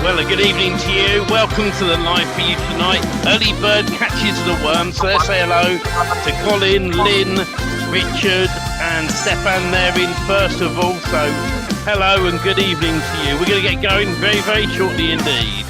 Well, a good evening to you. Welcome to the live for you tonight. Early bird catches the worm. So let's say hello to Colin, Lynn, Richard, and Stefan there in first of all. So hello and good evening to you. We're going to get going very, very shortly indeed.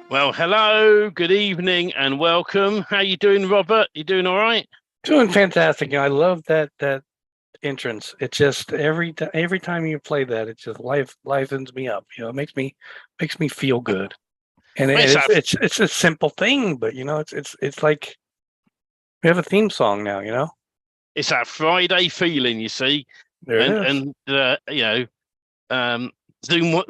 Well, hello, good evening, and welcome. How you doing, Robert? You doing all right? Doing fantastic. I love that entrance. It just every time you play that, it just livens me up. It makes me feel good. And it's a simple thing, but it's like we have a theme song now. It's that Friday feeling, you see. There it is. Zoom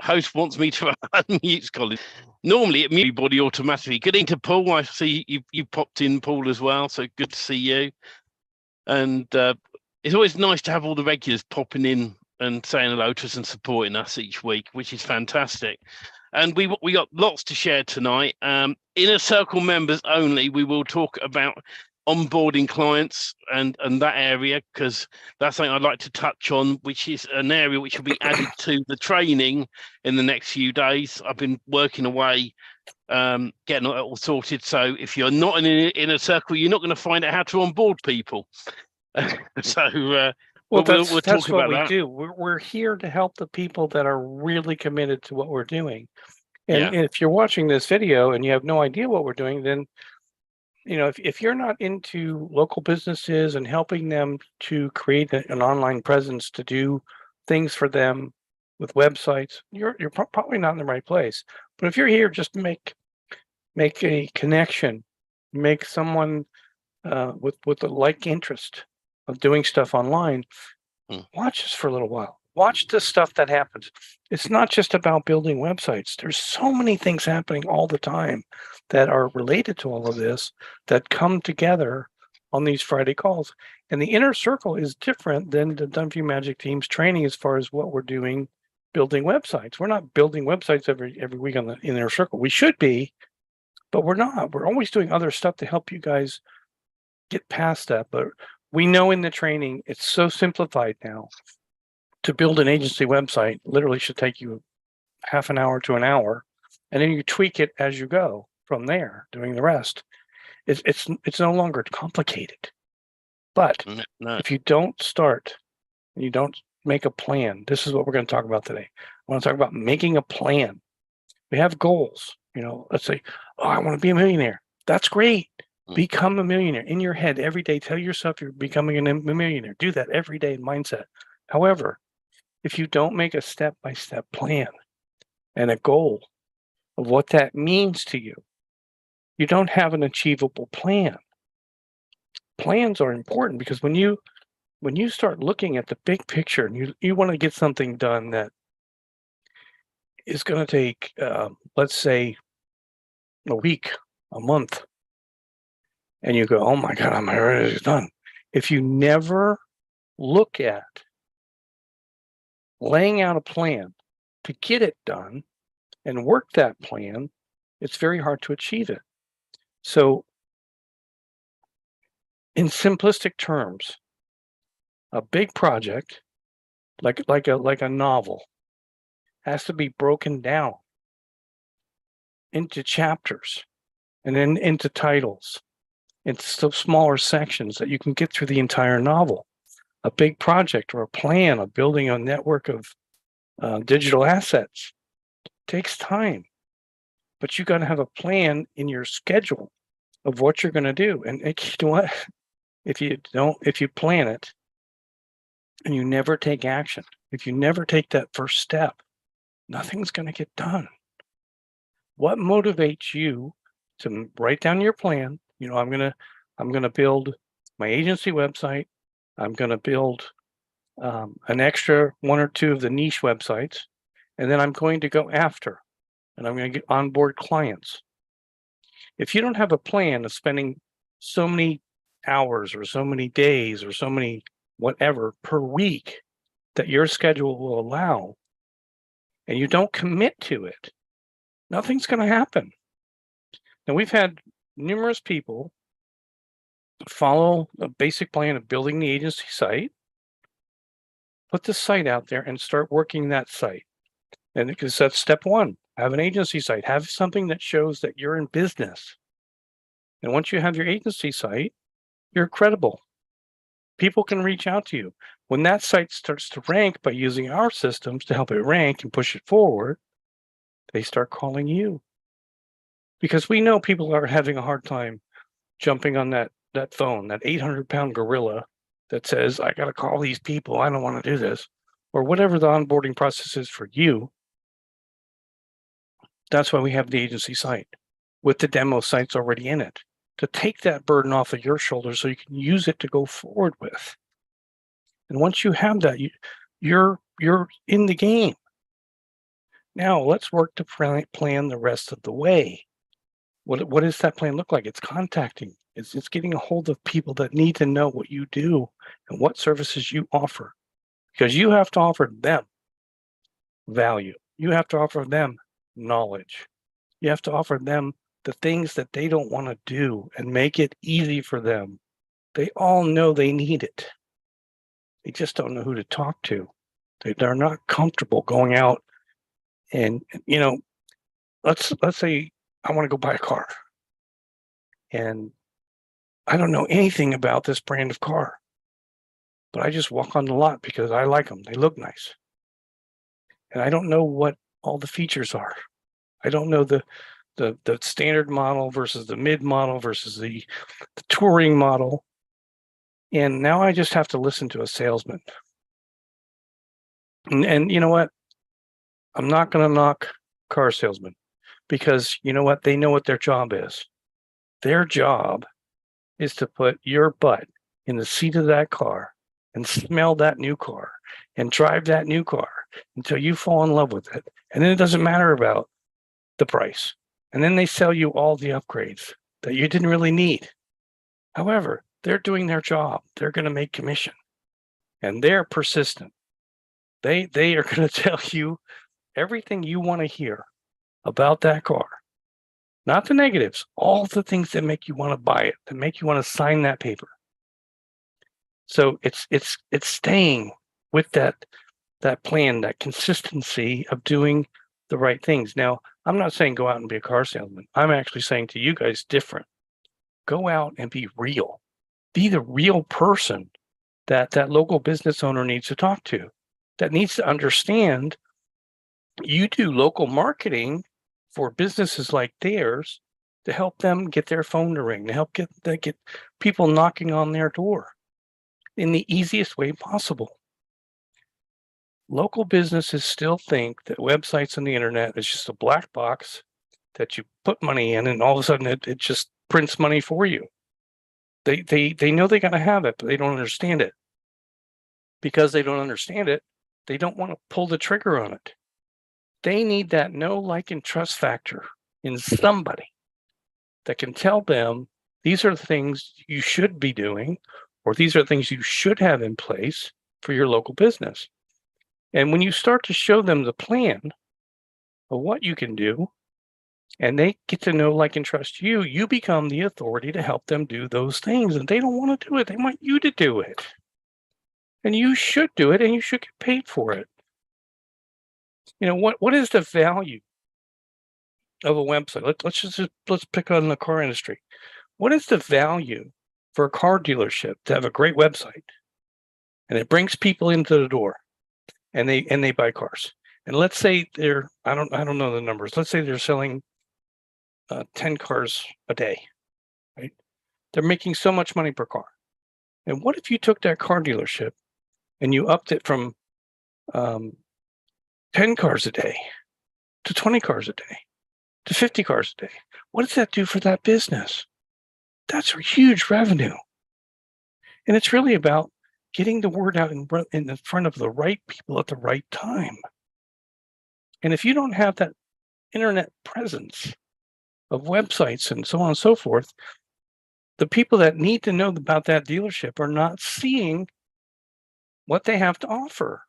host wants me to unmute Colin. Normally it mutes everybody automatically. Good evening to Paul. I see you popped in, Paul, as well. So good to see you. And it's always nice to have all the regulars popping in and saying hello to us and supporting us each week, which is fantastic. And we got lots to share tonight. Inner Circle members only. We will talk about onboarding clients and that area, because that's something I'd like to touch on, which is an area which will be added to the training in the next few days. I've been working away, getting it all sorted. So if you're not in an Inner Circle, you're not going to find out how to onboard people. So we'll that's talk what about we that. do. We're here to help the people that are really committed to what we're doing. And if you're watching this video and you have no idea what we're doing, then if you're not into local businesses and helping them to create an online presence to do things for them with websites, you're probably not in the right place. But if you're here just to make a connection, make someone with a like interest of doing stuff online, watch us for a little while. Watch the stuff that happens. It's not just about building websites. There's so many things happening all the time that are related to all of this that come together on these Friday calls. And the Inner Circle is different than the Dunphy Magic Team's training as far as what we're doing building websites. We're not building websites every week on the Inner Circle. We should be, but we're not. We're always doing other stuff to help you guys get past that. But we know in the training, it's so simplified now. To build an agency website literally should take you half an hour to an hour, and then you tweak it as you go from there, doing the rest. It's no longer complicated. But if you don't start and you don't make a plan, this is what we're going to talk about today. I want to talk about making a plan. We have goals. Let's say, I want to be a millionaire. That's great. Become a millionaire in your head every day. Tell yourself you're becoming a millionaire. Do that every day mindset. However, if you don't make a step-by-step plan and a goal of what that means to you, you don't have an achievable plan. Plans are important because when you start looking at the big picture and you want to get something done that is going to take, let's say, a week, a month, and you go, oh my God, I'm already done. If you never look at laying out a plan to get it done and work that plan, it's very hard to achieve it. So in simplistic terms, a big project like a novel has to be broken down into chapters and then into titles, into smaller sections that you can get through the entire novel. A big project or a plan of building a network of digital assets takes time, but you got to have a plan in your schedule of what you're going to do. And you know what? If you plan it and you never take action, if you never take that first step, nothing's going to get done. What motivates you to write down your plan? You know, I'm gonna build my agency website. I'm gonna build an extra one or two of the niche websites, and then I'm going to go after, and I'm going to get onboard clients. If you don't have a plan of spending so many hours or so many days or so many whatever per week that your schedule will allow, and you don't commit to it, nothing's going to happen. Now, we've had numerous people follow a basic plan of building the agency site, put the site out there and start working that site. And because that's step one, have an agency site, have something that shows that you're in business. And once you have your agency site, you're credible. People can reach out to you. When that site starts to rank by using our systems to help it rank and push it forward, they start calling you. Because we know people are having a hard time jumping on that phone, that 800-pound gorilla that says, I got to call these people. I don't want to do this. Or whatever the onboarding process is for you. That's why we have the agency site with the demo sites already in it, to take that burden off of your shoulders so you can use it to go forward with. And once you have that, you're in the game. Now let's work to plan the rest of the way. What does that plan look like? It's contacting. It's getting a hold of people that need to know what you do and what services you offer, because you have to offer them value. You have to offer them knowledge. You have to offer them the things that they don't want to do and make it easy for them. They all know they need it. They just don't know who to talk to. They're not comfortable going out and, you know, let's say I want to go buy a car and I don't know anything about this brand of car, but I just walk on the lot because I like them. They look nice. And I don't know what all the features are. I don't know the standard model versus the mid model versus the touring model. And now I just have to listen to a salesman. And you know what? I'm not going to knock car salesmen, because you know what? They know what their job is. Their job is to put your butt in the seat of that car and smell that new car and drive that new car until you fall in love with it. And then it doesn't matter about the price. And then they sell you all the upgrades that you didn't really need. However, they're doing their job. They're going to make commission, and they're persistent. They are going to tell you everything you want to hear about that car. Not the negatives, all the things that make you want to buy it, that make you want to sign that paper. So it's staying with that plan, that consistency of doing the right things. Now, I'm not saying go out and be a car salesman. I'm actually saying to you guys different. Go out and be real. Be the real person that local business owner needs to talk to, that needs to understand you do local marketing for businesses like theirs to help them get their phone to ring, to help get people knocking on their door in the easiest way possible. Local businesses still think that websites on the internet is just a black box that you put money in and all of a sudden it just prints money for you. They know they got to have it, but they don't understand it. Because they don't understand it, they don't want to pull the trigger on it. They need that know, like, and trust factor in somebody that can tell them these are the things you should be doing, or these are the things you should have in place for your local business. And when you start to show them the plan of what you can do, and they get to know, like, and trust you, you become the authority to help them do those things. And they don't want to do it. They want you to do it. And you should do it, and you should get paid for it. You know, what is the value of a website? Let's pick on the car industry. What is the value for a car dealership to have a great website, and it brings people into the door, and they buy cars? And let's say they're, I don't know the numbers. Let's say they're selling 10 cars a day, right? They're making so much money per car. And what if you took that car dealership and you upped it from 10 cars a day to 20 cars a day? to 50 cars a day. What does that do for that business? That's a huge revenue. And it's really about getting the word out in the front of the right people at the right time. And if you don't have that internet presence of websites and so on and so forth, the people that need to know about that dealership are not seeing what they have to offer.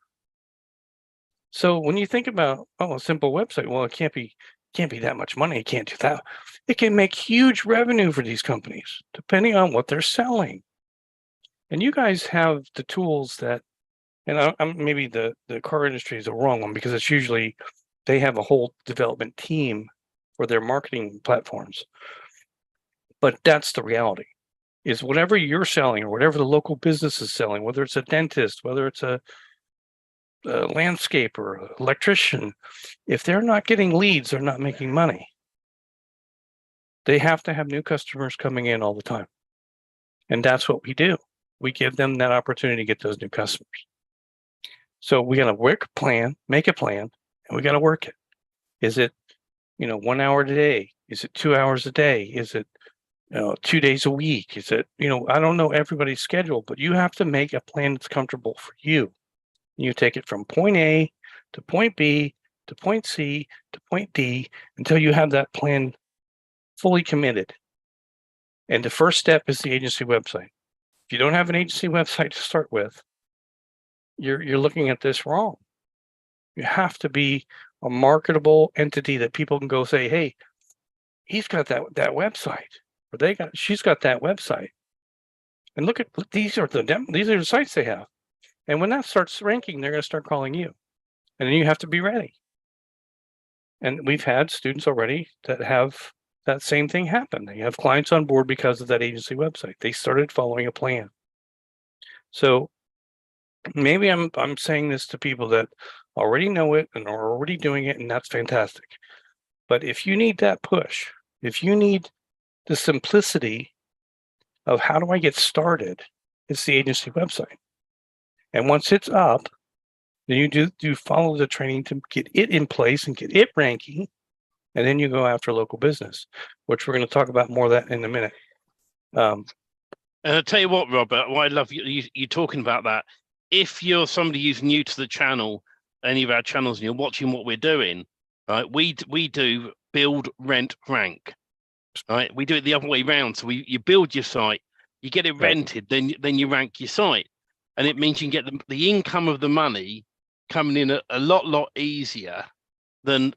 So when you think about, oh, a simple website, well, it can't be that much money. It can't do that. It can make huge revenue for these companies, depending on what they're selling. And you guys have the tools that, and maybe the car industry is a wrong one, because it's usually they have a whole development team for their marketing platforms. But that's the reality, is whatever you're selling or whatever the local business is selling, whether it's a dentist, whether it's a landscaper, electrician, if they're not getting leads, they're not making money. They have to have new customers coming in all the time. And that's what we do. We give them that opportunity to get those new customers. So we got to work a plan, make a plan, and we got to work it. Is it, 1 hour a day? Is it 2 hours a day? Is it 2 days a week? Is it, I don't know everybody's schedule, but you have to make a plan that's comfortable for you. You take it from point A to point B to point C to point D until you have that plan fully committed. And the first step is the agency website. If you don't have an agency website to start with, you're looking at this wrong. You have to be a marketable entity that people can go say, hey, he's got that website, or she's got that website. And look at, these are the sites they have. And when that starts ranking, they're going to start calling you. And then you have to be ready. And we've had students already that have that same thing happen. They have clients on board because of that agency website. They started following a plan. So maybe I'm saying this to people that already know it and are already doing it, and that's fantastic. But if you need that push, if you need the simplicity of how do I get started, it's the agency website. And once it's up, then you do follow the training to get it in place and get it ranking. And then you go after local business, which we're going to talk about more of that in a minute. And I'll tell you what, Robert, what I love you talking about that. If you're somebody who's new to the channel, any of our channels, and you're watching what we're doing, right? We do build, rent, rank. Right? We do it the other way around. So you build your site, you get it rented, then you rank your site. And it means you can get the income of the money coming in a lot easier than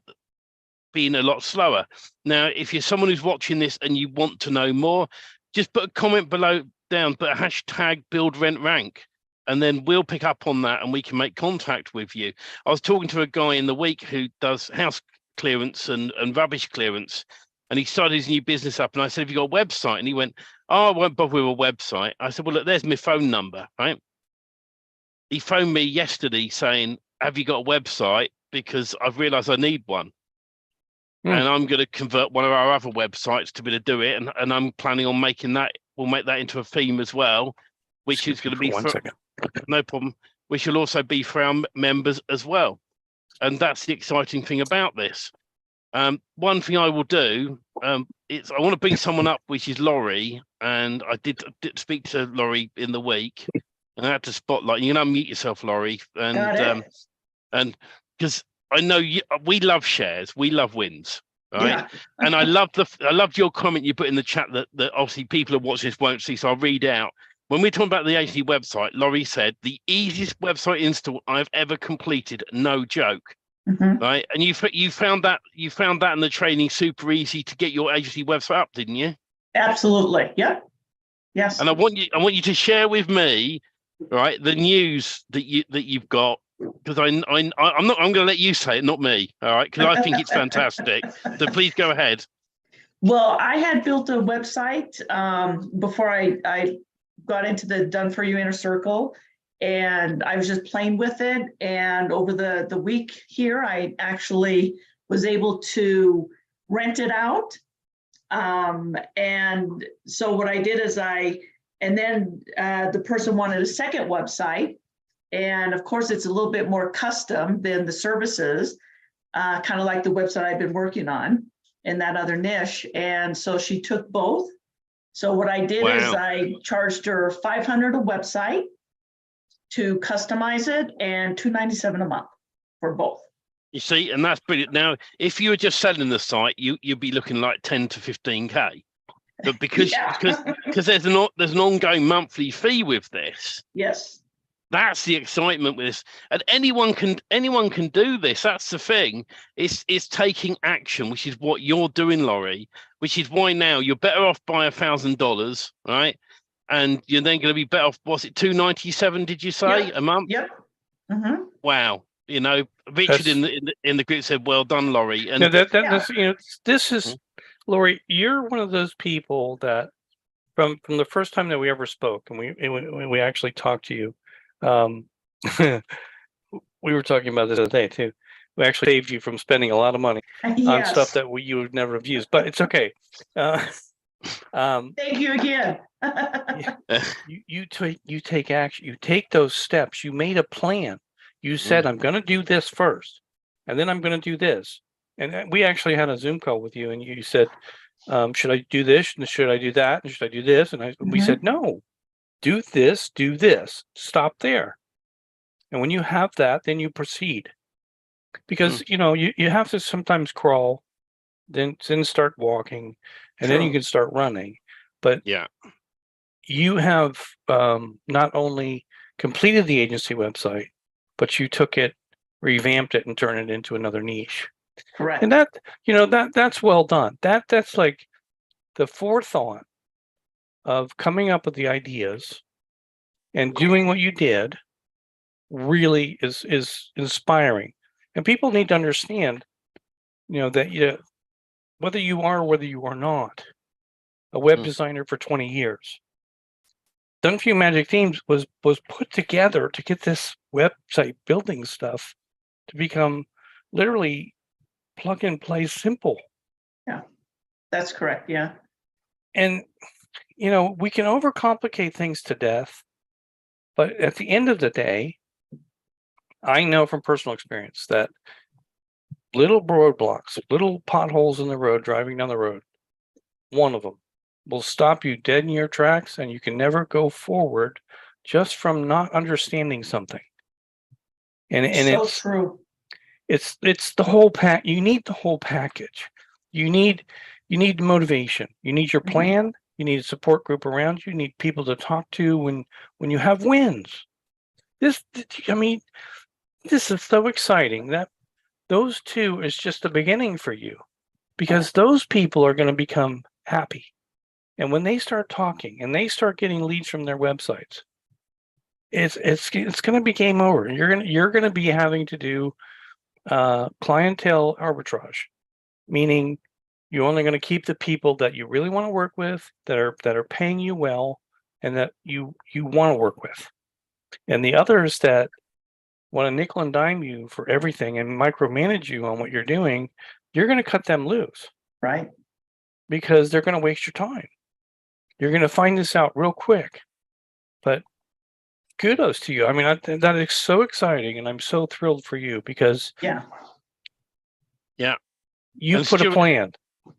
being a lot slower. Now, if you're someone who's watching this and you want to know more, just put a comment below down, put a hashtag build, rent, rank, and then we'll pick up on that and we can make contact with you. I was talking to a guy in the week who does house clearance and rubbish clearance, and he started his new business up. And I said, have you got a website? And he went, oh, I won't bother with a website. I said, well, look, there's my phone number, right? He phoned me yesterday saying, have you got a website? Because I've realized I need one. And I'm going to convert one of our other websites to be able to do it. And I'm planning on making that, we'll make that into a theme as well, which is going to be for 1 second. No problem. Which will also be for our members as well. And that's the exciting thing about this. One thing I will do, is I want to bring someone up, which is Laurie. And I did speak to Laurie in the week. And I had to spotlight. You can unmute yourself, Laurie. And because I know we love shares, we love wins, right? Yeah. And I loved your comment you put in the chat that obviously people who watch this won't see, so I'll read out. When we're talking about the agency website, Laurie said the easiest website install I've ever completed, no joke. Right? And you found that in the training super easy to get your agency website up, didn't you? Absolutely. Yep. Yes. And I want you to share with me, right, the news that you've got, because I'm going to let you say it, not me, all right? Because I think it's fantastic. So please go ahead. Well, I had built a website before I got into the Done For You Inner Circle, and I was just playing with it. And over the week here, I actually was able to rent it out. And so what I did is and then the person wanted a second website. And of course, it's a little bit more custom than the services, kind of like the website I've been working on. in that other niche. And so she took both. So what I did is Wow. I charged her $500 a website to customize it and $297 a month for both. You see, and that's brilliant. Now, if you were just selling the site, you'd be looking like 10 to 15K. But because Yeah. because there's an ongoing monthly fee with this. Yes. That's the excitement with this, and anyone can do this. That's the thing. It's taking action, which is what you're doing, Laurie. Which is why now you're better off by $1,000, right? And you're then going to be better off. Was it $297? Did you say Yep. a month? Yep. Mm-hmm. Wow. You know, Richard in the group said, "Well done, Laurie." And no, that's, you know, this is, Laurie, you're one of those people that from the first time that we ever spoke, and we actually talked to you, we were talking about this the other day too. We actually saved you from spending a lot of money on stuff that you would never have used, but it's okay. Thank you again. you take action. You take those steps. You made a plan. You said, I'm going to do this first, and then I'm going to do this. And we actually had a Zoom call with you, and you said, should I do this? And should I do that? And should I do this? And we said, no, do this, stop there. And when you have that, then you proceed. Because, you know, you have to sometimes crawl, then start walking, and then you can start running. But yeah, you have not only completed the agency website, but you took it, revamped it, and turned it into another niche. Correct. And that, you know, that's well done. That's like the forethought of coming up with the ideas and doing what you did really is inspiring. And people need to understand, you know, that whether you are or whether you are not a web designer for 20 years, Done For You Magic Themes was put together to get this website building stuff to become literally plug and play simple. Yeah, that's correct. Yeah. And, you know, we can overcomplicate things to death, but at the end of the day, I know from personal experience that little roadblocks, little potholes in the road, driving down the road, one of them will stop you dead in your tracks, and you can never go forward just from not understanding something. And So it's true. It's the whole pack. You need the whole package. You need motivation. You need your plan. You need a support group around you. You need people to talk to when you have wins. This is so exciting that those two is just the beginning for you, because those people are going to become happy. And when they start talking and they start getting leads from their websites, it's going to be game over. You're going to be having to do clientele arbitrage, meaning you're only going to keep the people that you really want to work with, that are paying you well, and that you want to work with. And the others that want to nickel and dime you for everything and micromanage you on what you're doing, you're going to cut them loose. Right. Because they're going to waste your time. You're going to find this out real quick. But kudos to you. I mean, that is so exciting, and I'm so thrilled for you because you and put Stuart, a plan.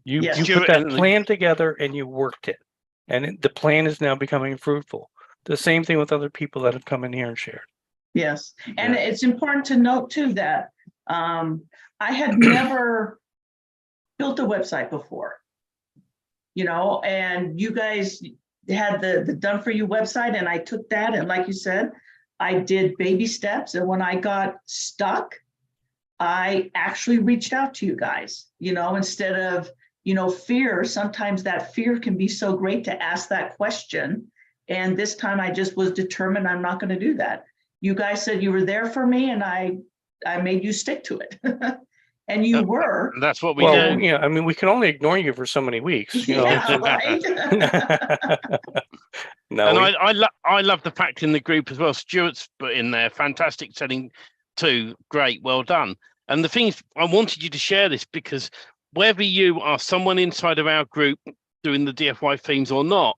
You Stuart, put that plan together and you worked it. And the plan is now becoming fruitful. The same thing with other people that have come in here and shared. Yes. And it's important to note too that I had never built a website before, you know, and you guys had the Done For You website, and I took that, and like you said, I did baby steps. And when I got stuck, I actually reached out to you guys, you know, instead of, you know, fear. Sometimes that fear can be so great to ask that question. And this time I just was determined I'm not going to do that. You guys said you were there for me, and I made you stick to it. And you were. That's what we do. do. Yeah, I mean, we can only ignore you for so many weeks. You know? Yeah, right. No, and I love the fact in the group as well. Stuart's put in there, fantastic selling too. Great, well done. And the thing is, I wanted you to share this because whether you are someone inside of our group doing the DFY themes or not,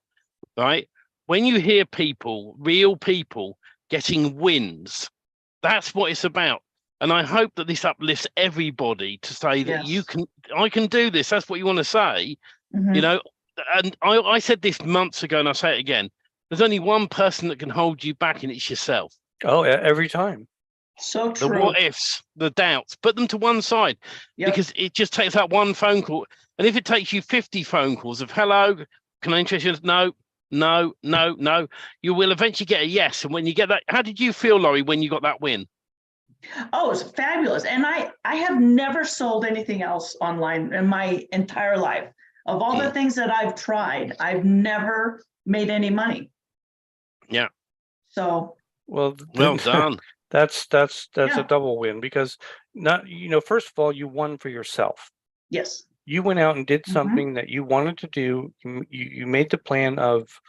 right? When you hear people, real people, getting wins, that's what it's about. And I hope that this uplifts everybody to say that Yes. I can do this. That's what you want to say, Mhm. you know. And I said this months ago, and I'll say it again. There's only one person that can hold you back, and it's yourself. Oh, every time. So The true. what ifs, the doubts, put them to one side, Yep. because it just takes that one phone call. And if it takes you 50 phone calls of hello, can I interest you? No, no, no, no, you will eventually get a yes. And when you get that, how did you feel, Laurie, when you got that win? Oh, it's fabulous. And I have never sold anything else online in my entire life. Of all the things that I've tried, I've never made any money. Yeah. So well done. That's Yeah. a double win, because first of all, you won for yourself. Yes. You went out and did Mhm. something that you wanted to do. You made the plan of,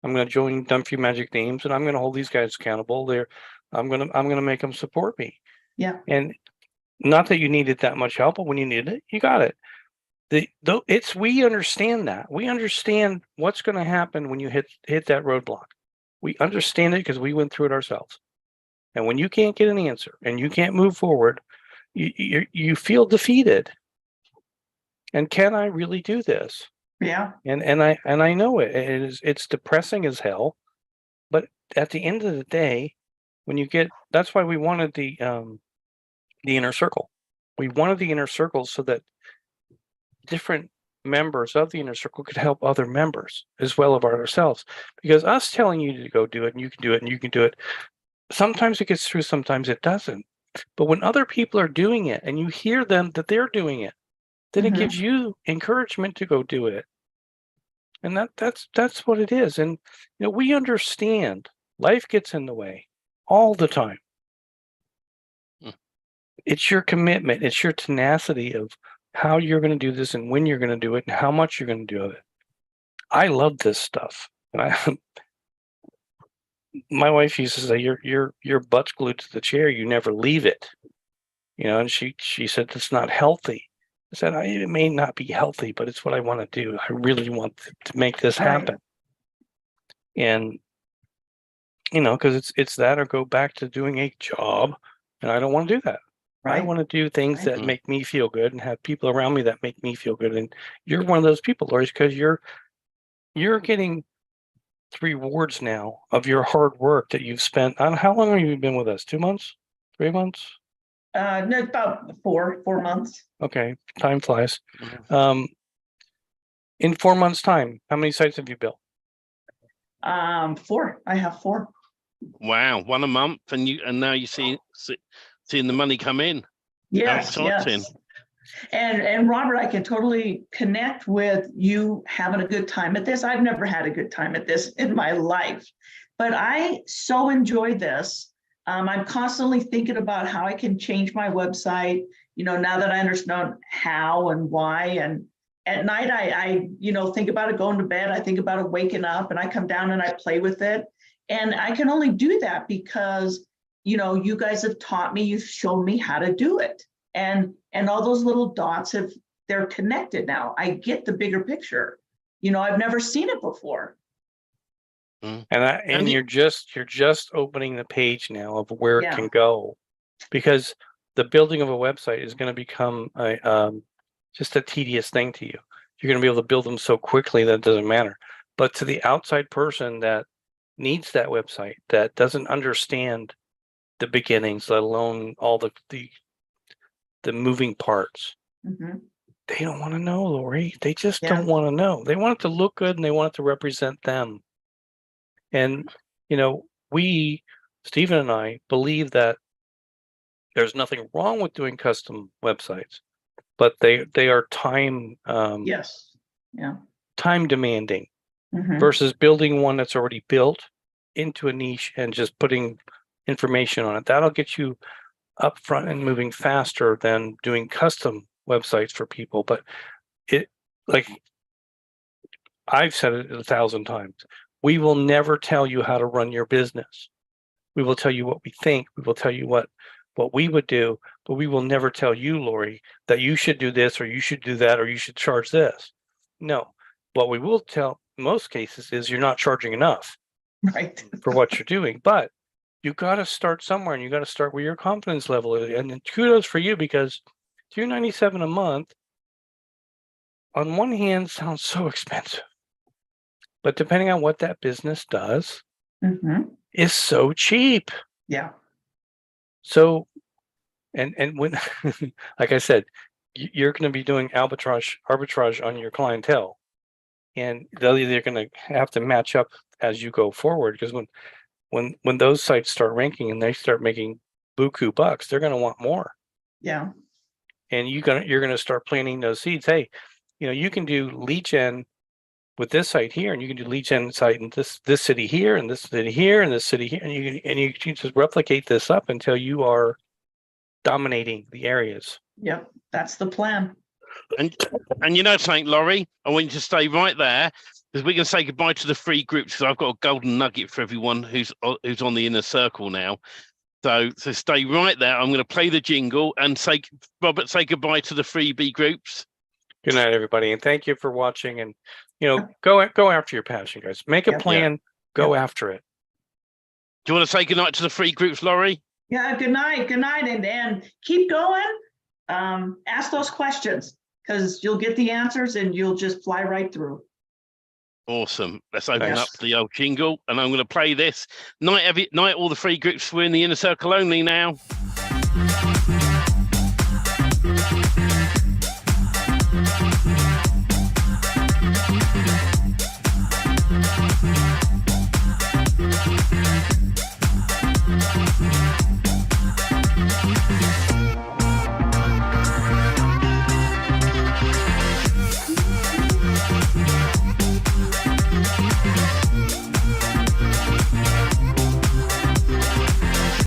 I'm going to join Done For You Magic Names, and I'm going to hold these guys accountable. I'm going to make them support me. Yeah. And not that you needed that much help, but when you needed it, you got it. We understand that. We understand what's going to happen when you hit that roadblock. We understand it because we went through it ourselves. And when you can't get an answer and you can't move forward, you feel defeated. And can I really do this? Yeah. And I know it's depressing as hell. But at the end of the day, that's why we wanted the inner circle. We wanted the inner circle so that different members of the inner circle could help other members as well as ourselves. Because us telling you to go do it, and you can do it, and you can do it, sometimes it gets through, sometimes it doesn't. But when other people are doing it and you hear them that they're doing it, then it gives you encouragement to go do it. And that's what it is. And we understand life gets in the way all the time. It's your commitment, it's your tenacity of how you're going to do this and when you're going to do it and how much you're going to do it. I love this stuff. And my wife used to say, your butt's glued to the chair, you never leave it. And she said, that's not healthy. I said, it may not be healthy, but it's what I want to do. I really want to make this happen. And, because it's that or go back to doing a job. And I don't want to do that. I want to do things that make me feel good and have people around me that make me feel good. And you're one of those people, Laurie, because you're getting the rewards now of your hard work that you've spent. How long have you been with us? 2 months? 3 months? No, about 4 months. Okay, time flies. In 4 months' time, how many sites have you built? 4. I have 4. Wow, 1 a month, and now you seeing the money come in. Yes, yes. And Robert, I can totally connect with you having a good time at this. I've never had a good time at this in my life, but I so enjoy this. I'm constantly thinking about how I can change my website, now that I understand how and why. And at night, I think about it going to bed. I think about it waking up, and I come down and I play with it. And I can only do that because, you guys have taught me, you've shown me how to do it. And all those little dots they're connected now. I get the bigger picture. I've never seen it before. And you're just opening the page now of where it can go, because the building of a website is going to become just a tedious thing to you. You're going to be able to build them so quickly that it doesn't matter. But to the outside person that needs that website, that doesn't understand the beginnings, let alone all the moving parts, they don't want to know, Laurie. They just don't want to know. They want it to look good and they want it to represent them. And, we, Stephen and I, believe that there's nothing wrong with doing custom websites, but they are time time demanding versus building one that's already built into a niche and just putting information on it. That'll get you up front and moving faster than doing custom websites for people. But like I've said it 1,000 times, we will never tell you how to run your business. We will tell you what we think. We will tell you what we would do, but we will never tell you, Laurie, that you should do this or you should do that or you should charge this. No, what we will tell in most cases is you're not charging enough for what you're doing, but you got to start somewhere, and you got to start where your confidence level is. And then kudos for you, because $297 a month, on one hand, sounds so expensive, but depending on what that business does, is so cheap. Yeah. So, and when, like I said, you're going to be doing arbitrage on your clientele, and they're going to have to match up as you go forward. Because when those sites start ranking and they start making buku bucks, they're going to want more. Yeah. And you're going to start planting those seeds. Hey, you can do lead gen with this site here, and you can do lead gen site in this city here, and this city here, and this city here, and you can just replicate this up until you are dominating the areas. Yep, that's the plan. And you know something, Laurie, I want you to stay right there, because we're going to say goodbye to the free groups, because I've got a golden nugget for everyone who's on the inner circle now. So stay right there. I'm going to play the jingle and say, Robert, say goodbye to the freebie groups. Good night, everybody, and thank you for watching. And go after your passion, guys. Make a plan. Go after it. Do you want to say goodnight to the free groups, Laurie? Yeah, good night, and keep going. Ask those questions, because you'll get the answers and you'll just fly right through. Awesome. Let's open up the old jingle, and I'm going to play this. Night, all the free groups. We're in the inner circle only now.